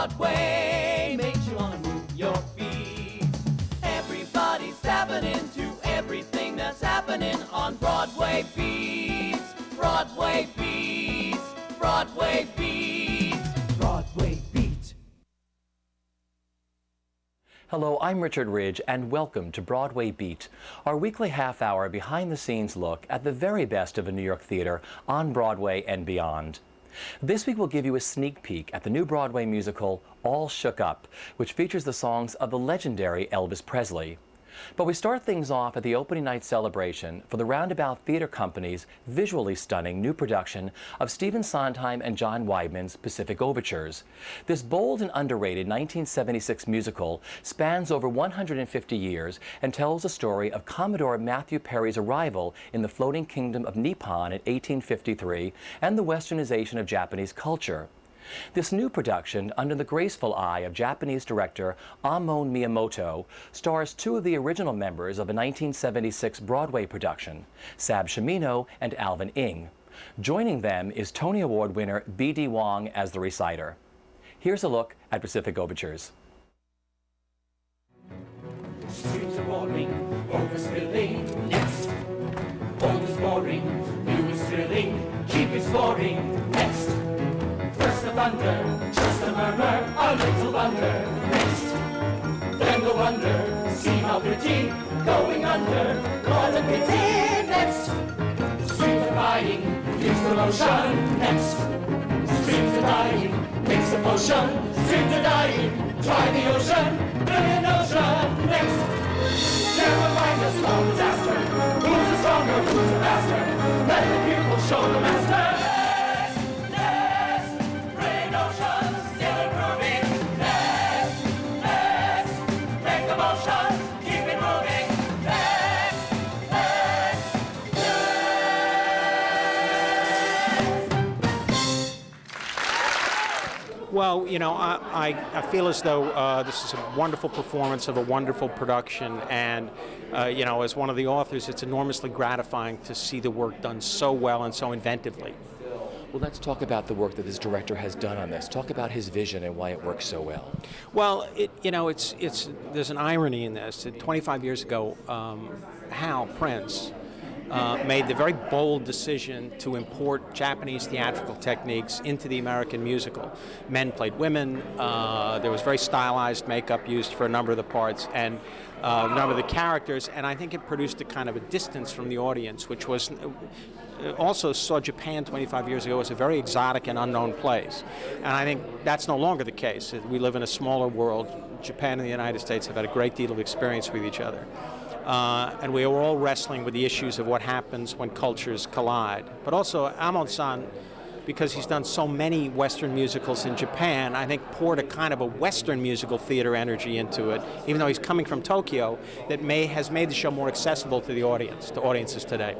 Broadway makes you wanna move your feet. Everybody's tapping into everything that's happening on Broadway Beats. Broadway Beats. Broadway Beats. Broadway Beats. Hello, I'm Richard Ridge, and welcome to Broadway Beat, our weekly half-hour behind-the-scenes look at the very best of a New York theater on Broadway and beyond. This week we'll give you a sneak peek at the new Broadway musical, All Shook Up, which features the songs of the legendary Elvis Presley. But we start things off at the opening night celebration for the Roundabout Theatre Company's visually stunning new production of Stephen Sondheim and John Weidman's Pacific Overtures. This bold and underrated 1976 musical spans over 150 years and tells the story of Commodore Matthew Perry's arrival in the floating kingdom of Nippon in 1853 and the westernization of Japanese culture. This new production, under the graceful eye of Japanese director Amon Miyamoto, stars two of the original members of a 1976 Broadway production, Sab Shimono and Alvin. Joining them is Tony Award winner BD Wong as the reciter. Here's a look at Pacific Overtures. Streets are roaring, overspilling, next. Old is boring, new is thrilling, keep exploring, next. First the thunder, just a murmur, a little wonder, next. Then the wonder, see how pretty, going under, what a pity, next. Streams are dying, use the lotion, next. Streams are dying, mix the potion, streams are dying, try the ocean, brilliant ocean, next. Never mind a small disaster, who's the stronger, who's the faster, let the pupil show the master. Well, you know, I feel as though this is a wonderful performance of a wonderful production, and you know, as one of the authors, it's enormously gratifying to see the work done so well and so inventively. Well, let's talk about the work that this director has done on this. Talk about his vision and why it works so well. Well, you know, there's an irony in this. 25 years ago, Hal Prince made the very bold decision to import Japanese theatrical techniques into the American musical. Men played women, there was very stylized makeup used for a number of the parts and a number of the characters, and I think it produced a kind of a distance from the audience, which was also saw Japan 25 years ago as a very exotic and unknown place. And I think that's no longer the case. We live in a smaller world. Japan and the United States have had a great deal of experience with each other. And we are all wrestling with the issues of what happens when cultures collide. But also, Amon-san, because he's done so many Western musicals in Japan, I think poured a kind of a Western musical theater energy into it, even though he's coming from Tokyo, that has made the show more accessible to the audience, to audiences today.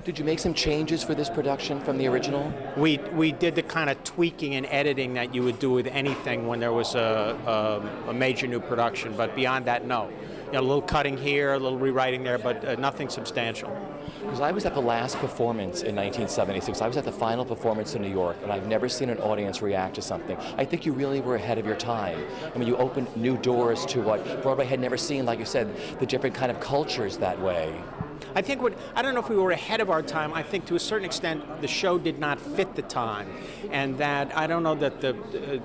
Did you make some changes for this production from the original? We did the kind of tweaking and editing that you would do with anything when there was a major new production, but beyond that, no. You know, a little cutting here, a little rewriting there, but nothing substantial. Because I was at the last performance in 1976. I was at the final performance in New York, and I've never seen an audience react to something. I think you really were ahead of your time. I mean, you opened new doors to what Broadway had never seen, like you said, the different kind of cultures that way. I think I don't know if we were ahead of our time. I think to a certain extent the show did not fit the time, and that I don't know that the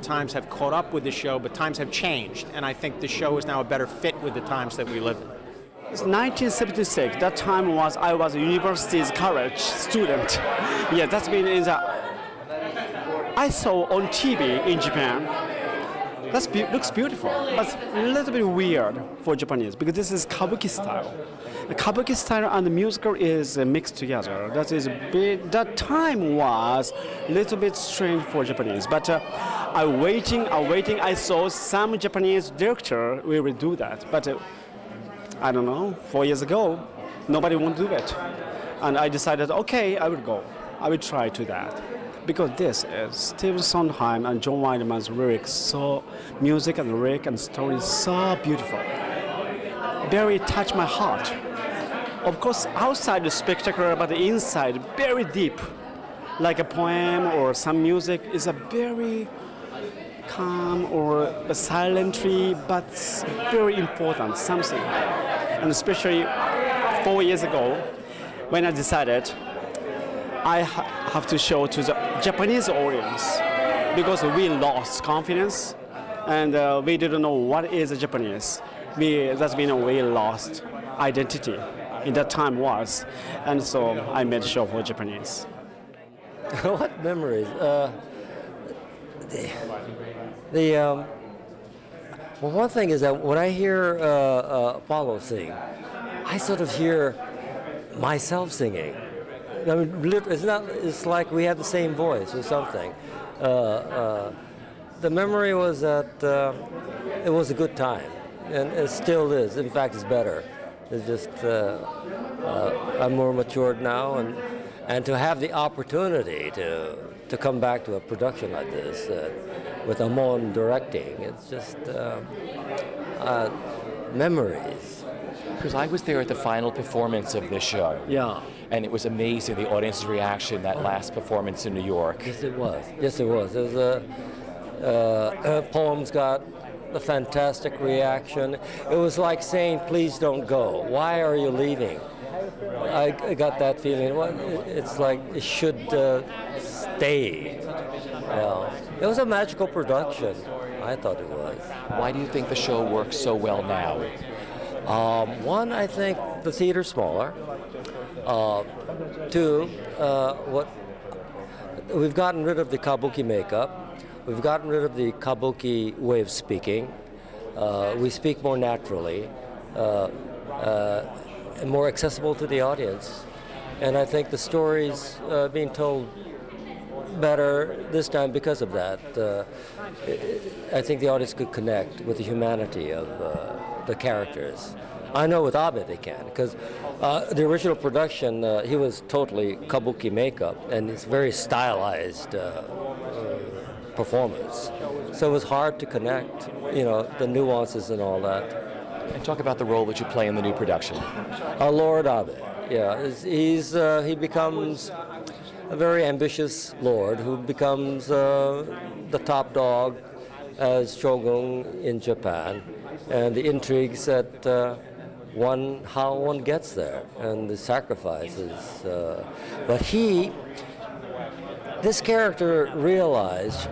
times have caught up with the show, but times have changed, and I think the show is now a better fit with the times that we live in. It's 1976. That time I was a university's college student. Yeah, that's been in the. I saw on TV in Japan. That looks beautiful, but a little bit weird for Japanese because this is kabuki style. The kabuki style and the musical is mixed together. That time was a little bit strange for Japanese, but I'm waiting. I saw some Japanese director will do that, but I don't know. 4 years ago, nobody won't do it, and I decided, okay, I will go. I will try to that. Because this is Stephen Sondheim and John Weidman's lyrics, so music and lyric and story is so beautiful. Very touch my heart. Of course, outside is spectacular, but the inside very deep. Like a poem or some music is a very calm or silently, but very important, something. And especially 4 years ago, when I decided I have to show to the Japanese audience because we lost confidence and we didn't know what is Japanese. That's mean we lost identity in that time was, and so I made a show for Japanese. What memories? Well, one thing is that when I hear Apollo sing, I sort of hear myself singing. I mean, it's like we have the same voice or something. The memory was that it was a good time, and it still is. In fact, it's better. It's just I'm more matured now, and to have the opportunity to come back to a production like this with Amon directing, it's just memories. Because I was there at the final performance of this show. Yeah. And it was amazing, the audience's reaction, that last performance in New York. Yes, it was. Yes, it was. It was poems got a fantastic reaction. It was like saying, please don't go. Why are you leaving? I got that feeling. It's like it should stay. Yeah. It was a magical production. I thought it was. Why do you think the show works so well now? One, I think the theater's smaller. Two, we've gotten rid of the kabuki makeup. We've gotten rid of the kabuki way of speaking. We speak more naturally, and more accessible to the audience. And I think the story's being told better this time because of that. I think the audience could connect with the humanity of the characters. I know with Abe they can, because the original production, he was totally kabuki makeup, and it's very stylized performance. So it was hard to connect, the nuances and all that. And talk about the role that you play in the new production. Lord Abe, yeah, he becomes a very ambitious lord who becomes the top dog as shogun in Japan, and the intrigues that how one gets there, and the sacrifices. But this character realized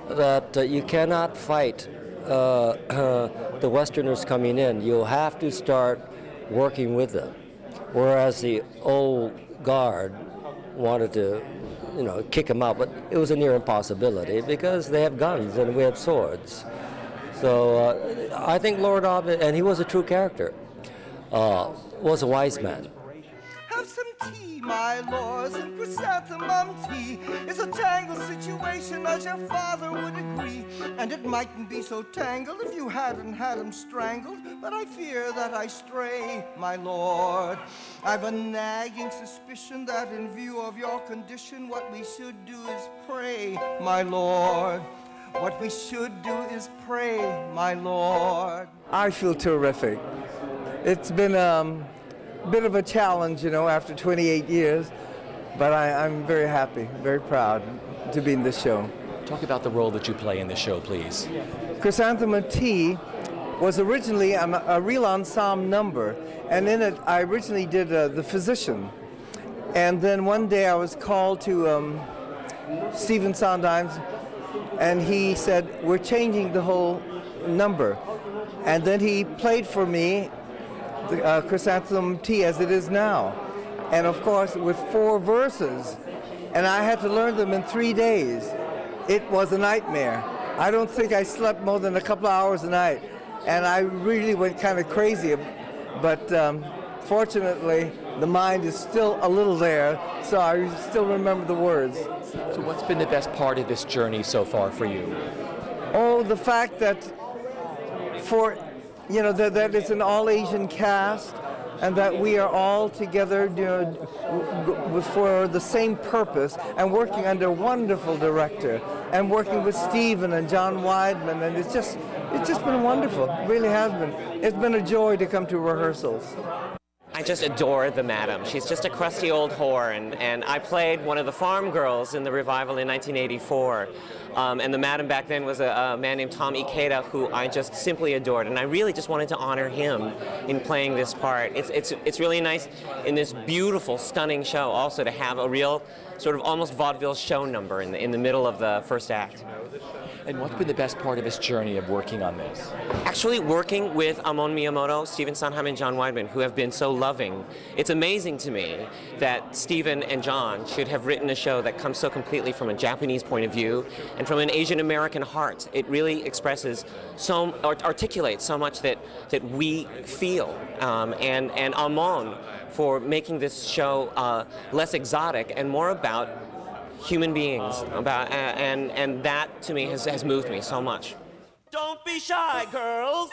that you cannot fight the Westerners coming in. You have to start working with them. Whereas the old guard wanted to, kick him out, but it was a near impossibility because they have guns and we have swords. So I think Lord Abe, and he was a true character, was a wise man. Have some tea, my lords, and chrysanthemum tea. It's a tangled situation, as your father would agree. And it mightn't be so tangled if you hadn't had him strangled. But I fear that I stray, my lord. I've a nagging suspicion that in view of your condition, what we should do is pray, my lord. What we should do is pray, my lord. I feel terrific. It's been a bit of a challenge, after 28 years, but I'm very happy, very proud to be in this show. Talk about the role that you play in this show, please. Chrysanthemum Tea was originally a real ensemble number, and in it I originally did the physician. And then one day I was called to Stephen Sondheim's, and he said, we're changing the whole number. And then he played for me the Chrysanthemum Tea as it is now. And of course, with 4 verses. And I had to learn them in 3 days. It was a nightmare. I don't think I slept more than a couple of hours a night. And I really went kind of crazy. But fortunately, the mind is still a little there, so I still remember the words. So what's been the best part of this journey so far for you? Oh, the fact that that it's an all-Asian cast, and that we are all together for the same purpose, and working under a wonderful director, and working with Stephen and John Weidman, and it's just been wonderful. It really has been. It's been a joy to come to rehearsals. I just adore the Madam. She's just a crusty old whore, and I played one of the farm girls in the revival in 1984. And the Madam back then was a man named Tom Ikeda, who I just simply adored, and I really just wanted to honor him in playing this part. It's really nice in this beautiful, stunning show also to have a real sort of almost vaudeville show number in the middle of the first act. And what's been the best part of this journey of working on this? Actually working with Amon Miyamoto, Stephen Sondheim, and John Weidman, who have been so loving. It's amazing to me that Stephen and John should have written a show that comes so completely from a Japanese point of view and from an Asian American heart. It really expresses articulates so much that we feel. And Amon for making this show less exotic and more about human beings, and that to me has moved me so much. Don't be shy, girls.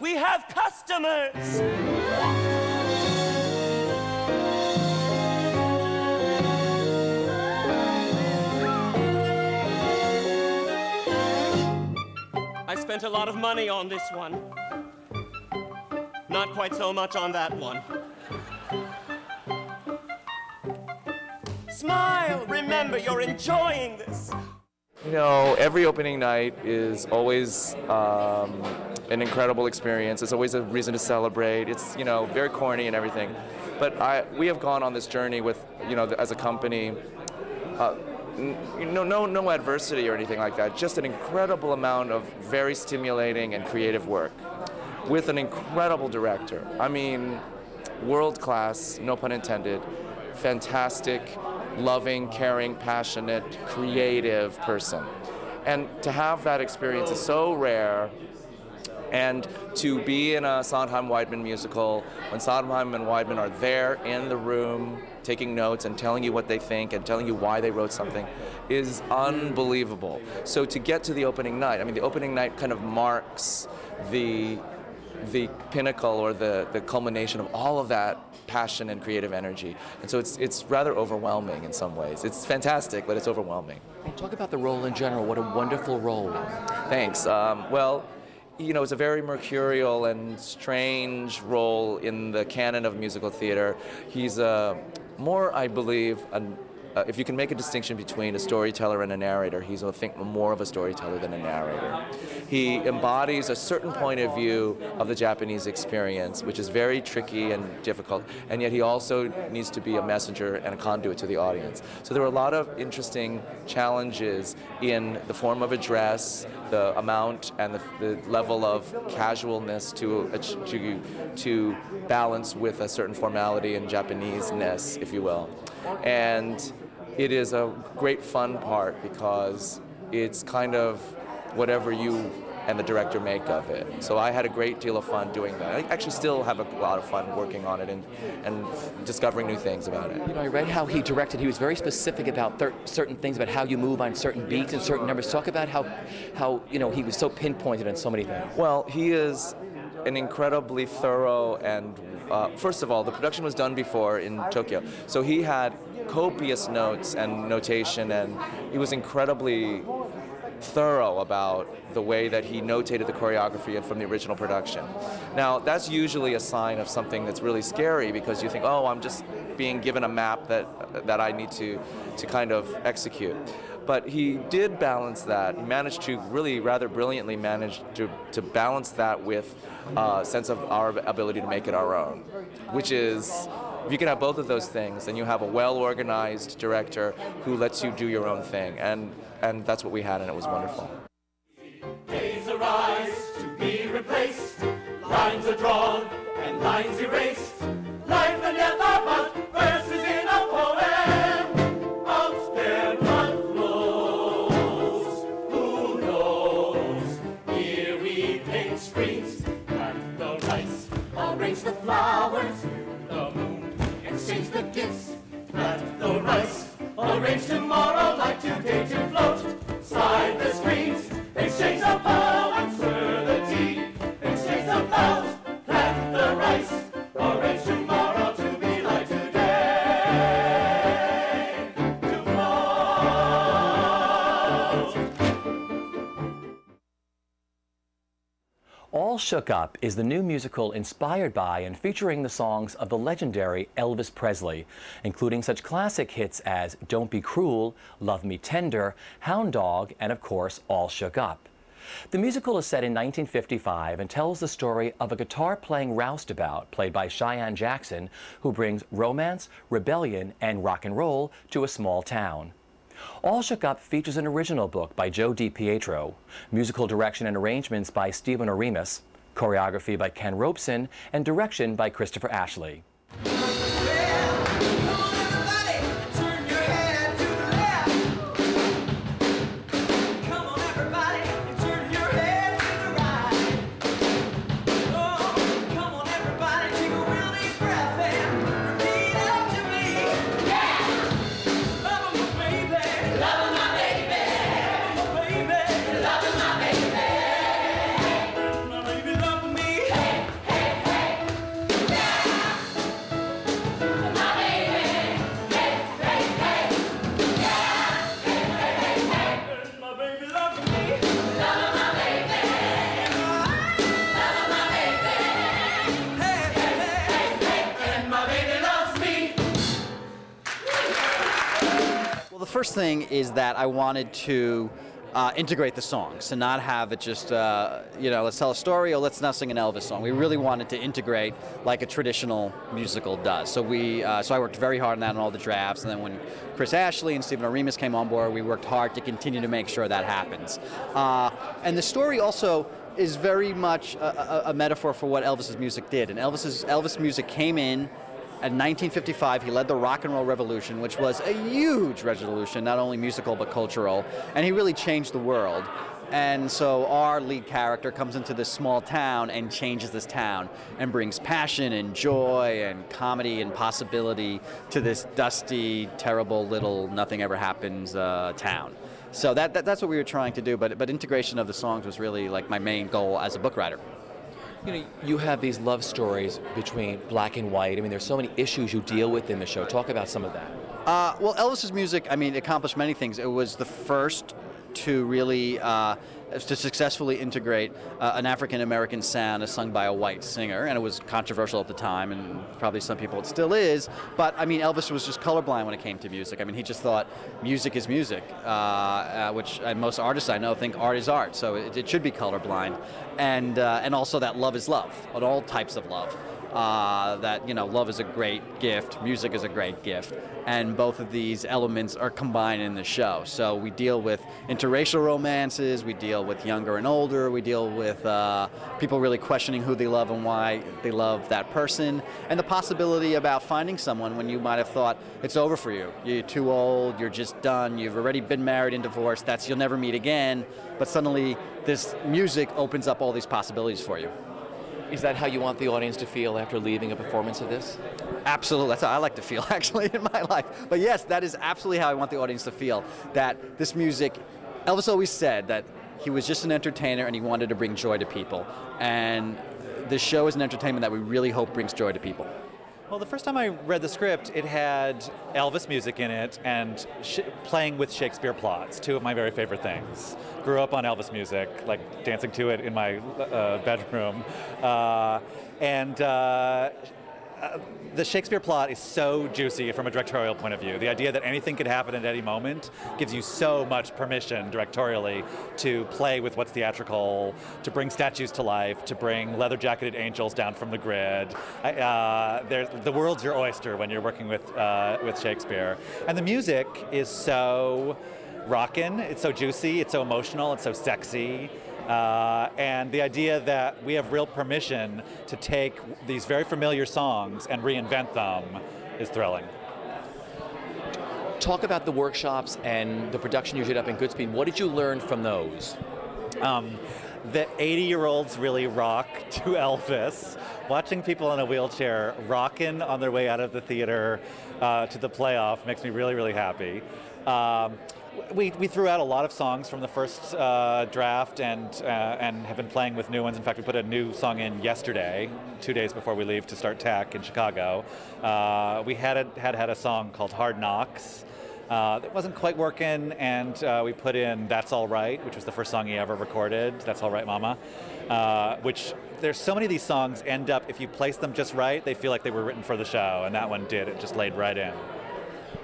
We have customers. I spent a lot of money on this one. Not quite so much on that one. Smile! Remember, you're enjoying this. You know, every opening night is always an incredible experience. It's always a reason to celebrate. It's, you know, very corny and everything. But we have gone on this journey with, you know, as a company, no adversity or anything like that. Just an incredible amount of very stimulating and creative work with an incredible director. I mean, world class, no pun intended, fantastic, loving, caring, passionate, creative person. And to have that experience is so rare. And to be in a Sondheim Weidman musical, when Sondheim and Weidman are there in the room taking notes and telling you what they think and telling you why they wrote something, is unbelievable. So to get to the opening night, I mean, the opening night kind of marks the pinnacle or the culmination of all of that passion and creative energy. And so it's rather overwhelming in some ways. It's fantastic, but it's overwhelming. And talk about the role in general. What a wonderful role. Thanks. Well, you know, it's a very mercurial and strange role in the canon of musical theater. He's more, I believe, if you can make a distinction between a storyteller and a narrator, he's, I think, more of a storyteller than a narrator. He embodies a certain point of view of the Japanese experience, which is very tricky and difficult, and yet he also needs to be a messenger and a conduit to the audience. So there were a lot of interesting challenges in the form of address, the amount and the level of casualness to balance with a certain formality and Japanese-ness, if you will. And it is a great fun part because it's kind of whatever you and the director make of it. So I had a great deal of fun doing that. I actually still have a lot of fun working on it and discovering new things about it. You know, I read how he directed. He was very specific about certain things, about how you move on certain beats and certain numbers. Talk about how you know, he was so pinpointed on so many things. Well, he is an incredibly thorough and first of all, the production was done before in Tokyo, so he had copious notes and notation, and he was incredibly thorough about the way that he notated the choreography and from the original production. Now, that's usually a sign of something that's really scary because you think, oh, I'm just being given a map that I need to kind of execute. But he did balance that. He managed to really rather brilliantly manage to balance that with a sense of our ability to make it our own, which is, if you can have both of those things, then you have a well-organized director who lets you do your own thing, and that's what we had, and it was wonderful. Days arise to be replaced, lines are drawn and lines erased. Life and death are but verses in a poem. Out there blood flows, who knows? Here we paint screens, plant the rice, arrange the flowers, the moon, exchange the gifts, plant the rice, arrange tomorrow like today to float. Slide the screens, exchange the power, stir the tea, exchange the vows, plant the rice, arrange All Shook Up is the new musical inspired by and featuring the songs of the legendary Elvis Presley, including such classic hits as Don't Be Cruel, Love Me Tender, Hound Dog, and of course, All Shook Up. The musical is set in 1955 and tells the story of a guitar-playing roustabout played by Cheyenne Jackson, who brings romance, rebellion, and rock and roll to a small town. All Shook Up features an original book by Joe DiPietro, musical direction and arrangements by Stephen Oremus, choreography by Ken Robeson, and direction by Christopher Ashley. The first thing is that I wanted to integrate the songs and not have it just, you know, let's tell a story or let's now sing an Elvis song. We really wanted to integrate like a traditional musical does. So so I worked very hard on that in all the drafts, and then when Chris Ashley and Stephen Oremus came on board, we worked hard to continue to make sure that happens. And the story also is very much a metaphor for what Elvis's music did. And Elvis music came in. In 1955, he led the rock and roll revolution, which was a huge revolution, not only musical but cultural, and he really changed the world. And so our lead character comes into this small town and changes this town and brings passion and joy and comedy and possibility to this dusty, terrible little nothing ever happens town. So that's what we were trying to do, but integration of the songs was really like my main goal as a book writer. You know, you have these love stories between black and white. I mean, there's so many issues you deal with in the show. Talk about some of that. Well, Elvis's music, I mean, accomplished many things. It was the first to really to successfully integrate an African-American sound as sung by a white singer, and it was controversial at the time, and probably some people it still is, but I mean, Elvis was just colorblind when it came to music. I mean, he just thought music is music, which most artists I know think art is art, so it should be colorblind, and also that love is love, and all types of love. That, you know, love is a great gift, music is a great gift, and both of these elements are combined in the show. So we deal with interracial romances, we deal with younger and older, we deal with people really questioning who they love and why they love that person, and the possibility about finding someone when you might have thought it's over for you. You're too old, you're just done, you've already been married and divorced, you'll never meet again, but suddenly this music opens up all these possibilities for you. Is that how you want the audience to feel after leaving a performance of this? Absolutely. That's how I like to feel, actually, in my life. But yes, that is absolutely how I want the audience to feel, that this music, Elvis always said that he was just an entertainer and he wanted to bring joy to people. And this show is an entertainment that we really hope brings joy to people. Well, the first time I read the script, it had Elvis music in it and playing with Shakespeare plots, two of my very favorite things. Grew up on Elvis music, like dancing to it in my bedroom. The Shakespeare plot is so juicy from a directorial point of view. The idea that anything could happen at any moment gives you so much permission directorially to play with what's theatrical, to bring statues to life, to bring leather-jacketed angels down from the grid. The world's your oyster when you're working with Shakespeare. And the music is so rockin', it's so juicy, it's so emotional, it's so sexy. And the idea that we have real permission to take these very familiar songs and reinvent them is thrilling. Talk about the workshops and the production you did up in Goodspeed. What did you learn from those? The 80-year-olds really rock to Elvis. Watching people in a wheelchair rocking on their way out of the theater to the playoff makes me really, really happy. We threw out a lot of songs from the first draft and have been playing with new ones. In fact, we put a new song in yesterday, 2 days before we leave to start TAC in Chicago. We had a song called Hard Knocks It wasn't quite working, and we put in That's All Right, which was the first song he ever recorded, That's All Right Mama, which there's so many of these songs end up, if you place them just right, they feel like they were written for the show, and that one did. It just laid right in.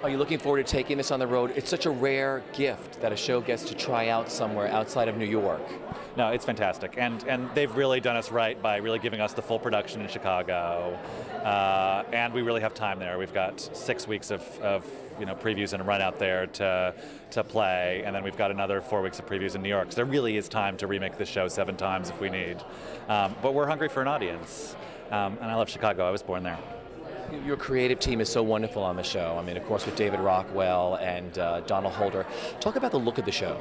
Are you looking forward to taking this on the road? It's such a rare gift that a show gets to try out somewhere outside of New York. No, it's fantastic, and they've really done us right by really giving us the full production in Chicago, and we really have time there. We've got 6 weeks of previews and a run out there to play, and then we've got another 4 weeks of previews in New York. So there really is time to remake this show 7 times if we need. But we're hungry for an audience, and I love Chicago. I was born there. Your creative team is so wonderful on the show. I mean, of course, with David Rockwell and Donald Holder. Talk about the look of the show.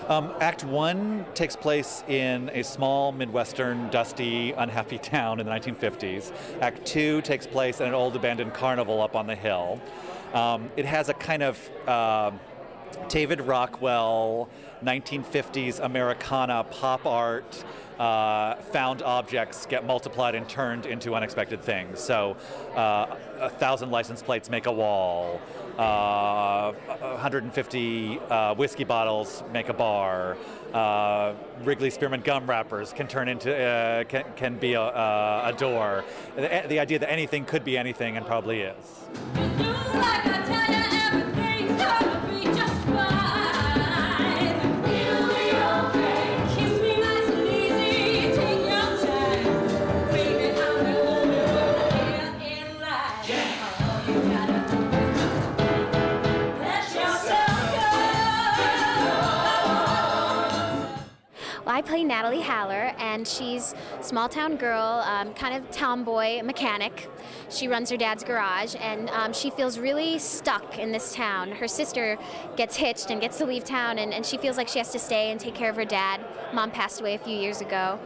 Act 1 takes place in a small Midwestern, dusty, unhappy town in the 1950s. Act 2 takes place in an old abandoned carnival up on the hill. It has a kind of David Rockwell, 1950s Americana pop art. Found objects get multiplied and turned into unexpected things. So 1,000 license plates make a wall. 150 whiskey bottles make a bar. Wrigley Spearmint gum wrappers can turn into can be a door. The idea that anything could be anything and probably is. I play Natalie Haller, and she's a small-town girl, kind of tomboy mechanic. She runs her dad's garage, and she feels really stuck in this town. Her sister gets hitched and gets to leave town, and she feels like she has to stay and take care of her dad. Mom passed away a few years ago.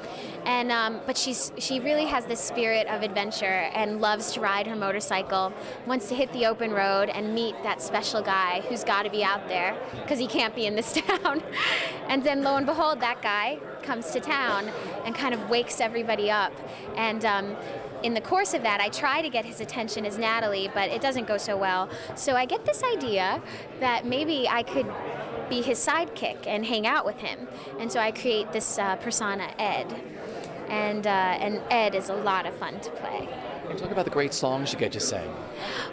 And but she really has this spirit of adventure and loves to ride her motorcycle, wants to hit the open road and meet that special guy who's got to be out there because he can't be in this town. And then lo and behold, that guy comes to town and kind of wakes everybody up. And in the course of that, I try to get his attention as Natalie, but it doesn't go so well. So I get this idea that maybe I could be his sidekick and hang out with him. And so I create this persona, Ed. And Ed is a lot of fun to play. Talk about the great songs you get to sing.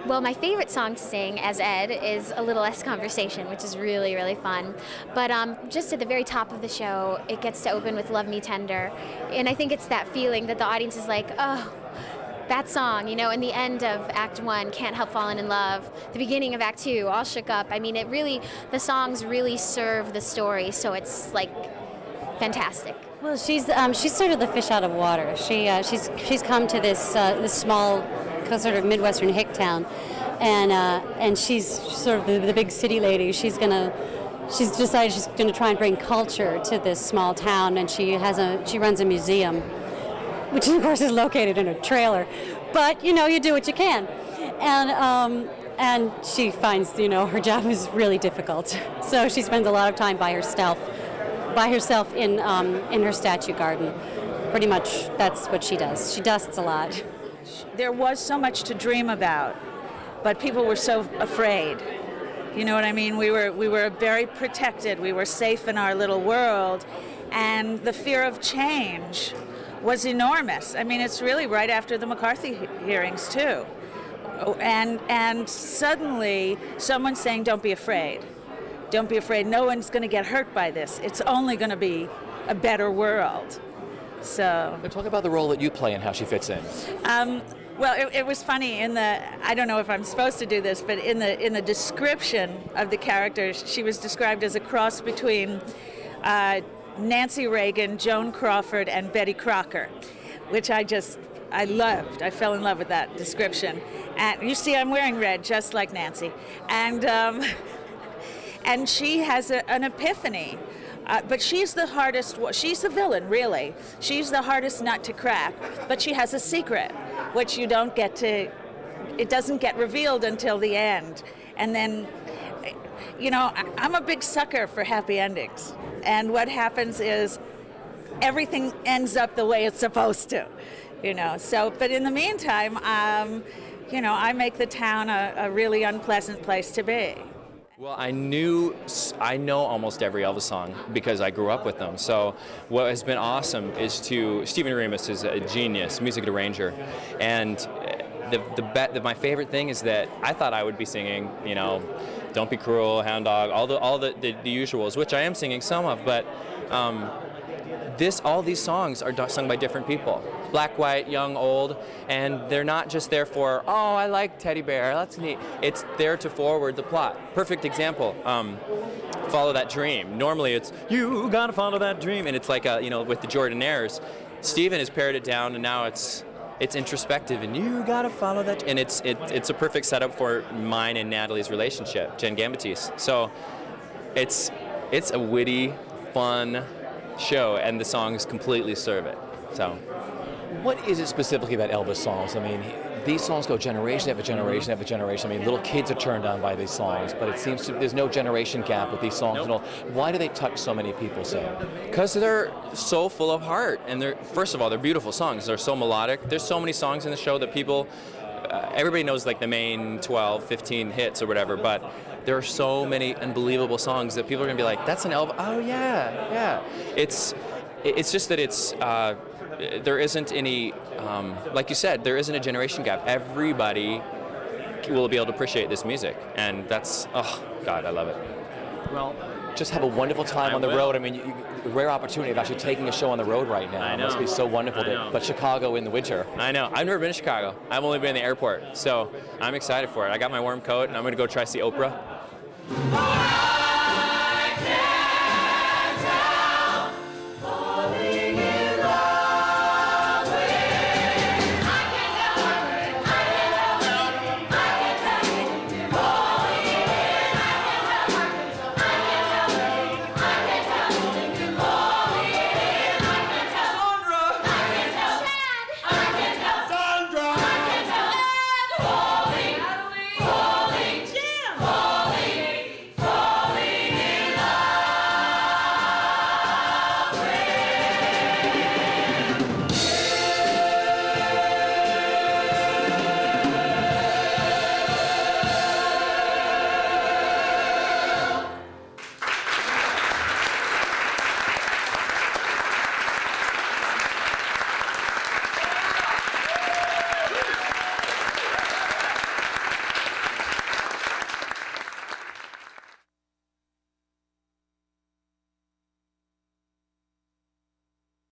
Well, my favorite song to sing as Ed is A Little Less Conversation, which is really, really fun. But just at the very top of the show, it gets to open with Love Me Tender. And I think it's that feeling that the audience is like, oh, that song, you know, in the end of Act 1, Can't Help Falling in Love, the beginning of Act 2, All Shook Up. I mean, it really, the songs really serve the story, so it's like fantastic. Well, she's sort of the fish out of water. She's come to this small, sort of Midwestern hick town, and she's sort of the big city lady. She's decided she's gonna try and bring culture to this small town, and she runs a museum, which of course is located in a trailer. But you know, you do what you can, and she finds, you know, her job is really difficult. So she spends a lot of time by herself in her statue garden. Pretty much that's what she does. She dusts a lot. There was so much to dream about, but people were so afraid. You know what I mean? We were very protected. We were safe in our little world, and the fear of change was enormous. I mean, it's really right after the McCarthy hearings too. And suddenly someone's saying, don't be afraid. Don't be afraid. No one's going to get hurt by this. It's only going to be a better world. So. But talk about the role that you play and how she fits in. Well, it was funny in the, I don't know if I'm supposed to do this, but in the description of the character, she was described as a cross between Nancy Reagan, Joan Crawford, and Betty Crocker, which I loved. I fell in love with that description. And you see, I'm wearing red, just like Nancy. And she has an epiphany. But she's the hardest, she's the villain, really. She's the hardest nut to crack, but she has a secret, which you don't get to, it doesn't get revealed until the end. And then, you know, I'm a big sucker for happy endings. And what happens is everything ends up the way it's supposed to, you know. So, but in the meantime, you know, I make the town a really unpleasant place to be. Well, I know almost every Elvis song because I grew up with them. So what has been awesome is Stephen Remus is a genius music arranger, and my favorite thing is that I thought I would be singing, you know, Don't Be Cruel, Hound Dog, all the usuals, which I am singing some of, but all these songs are sung by different people. Black, white, young, old, and they're not just there for, oh, I like Teddy Bear, that's neat. It's there to forward the plot. Perfect example, Follow That Dream. Normally it's, you gotta follow that dream, and it's like, you know, with the Jordanaires. Stephen has pared it down, and now it's introspective, and you gotta follow that, and it's a perfect setup for mine and Natalie's relationship, Jen Gambatese. So it's a witty, fun show, and the songs completely serve it. So. What is it specifically about Elvis songs? I mean, these songs go generation after generation after generation. I mean, little kids are turned on by these songs, but it seems there's no generation gap with these songs at all. Why do they touch so many people so? Because they're so full of heart, and first of all, they're beautiful songs. They're so melodic. There's so many songs in the show that people, everybody knows like the main 12, 15 hits or whatever, but there are so many unbelievable songs that people are going to be like, that's an Elvis, oh yeah, yeah. It's just that there isn't any, like you said, there isn't a generation gap. Everybody will be able to appreciate this music, and that's, oh, God, I love it. Well, just have a wonderful time on the road. I mean, a rare opportunity of actually taking a show on the road right now. I know. It must be so wonderful, but Chicago in the winter. I know. I've never been to Chicago. I've only been in the airport, so I'm excited for it. I got my warm coat, and I'm going to go try to see Oprah.